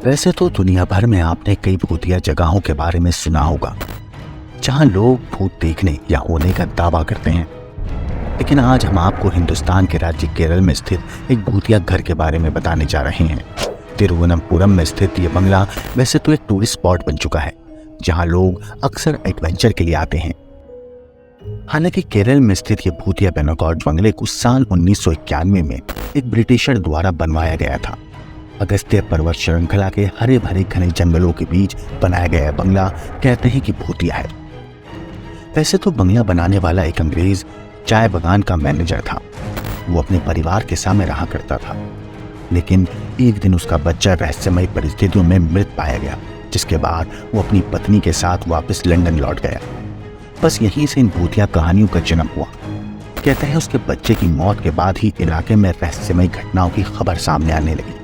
वैसे तो दुनिया भर में आपने कई भूतिया जगहों के बारे में सुना होगा जहां लोग भूत देखने या होने का दावा करते हैं, लेकिन आज हम आपको हिंदुस्तान के राज्य केरल में स्थित एक भूतिया घर के बारे में बताने जा रहे हैं। तिरुवनंतपुरम में स्थित यह बंगला वैसे तो एक टूरिस्ट स्पॉट बन चुका है जहां लोग अक्सर एडवेंचर के लिए आते हैं। हालांकि केरल में स्थित यह भूतिया बेनाकॉट बंगले को साल 1991 में एक ब्रिटिशर द्वारा बनवाया गया था। अगस्त्य पर्वत श्रृंखला के हरे भरे घने जंगलों के बीच बनाया गया बंगला कहते हैं कि भूतिया है। वैसे तो बंगला बनाने वाला एक अंग्रेज चाय बागान का मैनेजर था। वो अपने परिवार के सामने रहा करता था, लेकिन एक दिन उसका बच्चा रहस्यमय परिस्थितियों में मृत पाया गया, जिसके बाद वो अपनी पत्नी के साथ वापस लंदन लौट गया। बस यहीं से इन भूतिया कहानियों का जन्म हुआ। कहते हैं उसके बच्चे की मौत के बाद ही इलाके में रहस्यमय घटनाओं की खबर सामने आने लगी।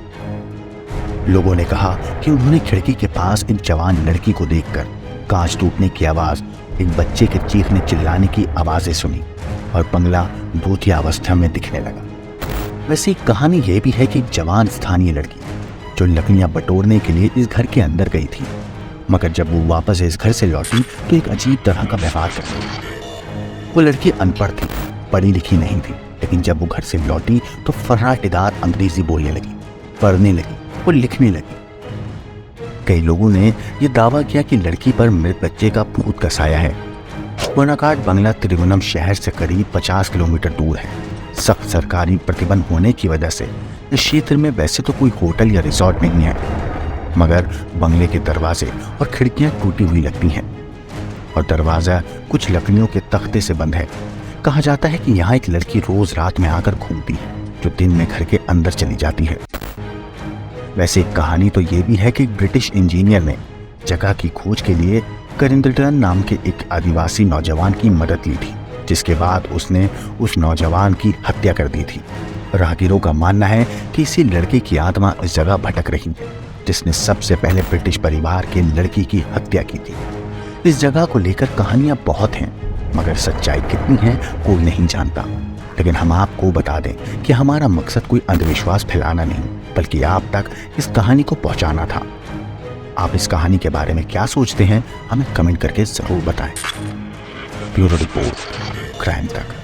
लोगों ने कहा कि उन्होंने खिड़की के पास एक जवान लड़की को देखकर कांच टूटने की आवाज, एक बच्चे के चीखने चिल्लाने की आवाजें सुनी और बंगला भूतिया अवस्था में दिखने लगा। वैसे एक कहानी यह भी है कि एक जवान स्थानीय लड़की जो लकड़ियां बटोरने के लिए इस घर के अंदर गई थी, मगर जब वो वापस इस घर से लौटी तो एक अजीब तरह का व्यवहार करती। वो लड़की अनपढ़ थी, पढ़ी लिखी नहीं थी, लेकिन जब वो घर से लौटी तो फर्राटेदार अंग्रेजी बोलने लगी, पढ़ने लगी, वो लिखने लगी। कई लोगों ने यह दावा किया कि लड़की पर मृत बच्चे का भूत का साया है। बेनाकॉट बंगला त्रिवेंद्रम शहर से करीब 50 किलोमीटर दूर है। सख्त सरकारी प्रतिबंध होने की वजह से इस क्षेत्र में वैसे तो कोई होटल या रिसोर्ट नहीं है, मगर बंगले के दरवाजे और खिड़कियां टूटी हुई लगती हैं और दरवाजा कुछ लकड़ियों के तख्ते से बंद है। कहा जाता है कि यहाँ एक लड़की रोज रात में आकर घूमती है, जो दिन में घर के अंदर चली जाती है। वैसे एक कहानी तो ये भी है कि ब्रिटिश इंजीनियर ने जगह की खोज के लिए करिंगटन नाम के एक आदिवासी नौजवान की मदद ली थी, जिसके बाद उसने उस नौजवान की हत्या कर दी थी। राहगीरों का मानना है कि इसी लड़के की आत्मा इस जगह भटक रही है जिसने सबसे पहले ब्रिटिश परिवार के लड़की की हत्या की थी। इस जगह को लेकर कहानियां बहुत हैं, मगर सच्चाई कितनी है कोई नहीं जानता। लेकिन हम आपको बता दें कि हमारा मकसद कोई अंधविश्वास फैलाना नहीं, बल्कि आप तक इस कहानी को पहुंचाना था। आप इस कहानी के बारे में क्या सोचते हैं, हमें कमेंट करके जरूर बताएं। ब्यूरो रिपोर्ट, क्राइम तक।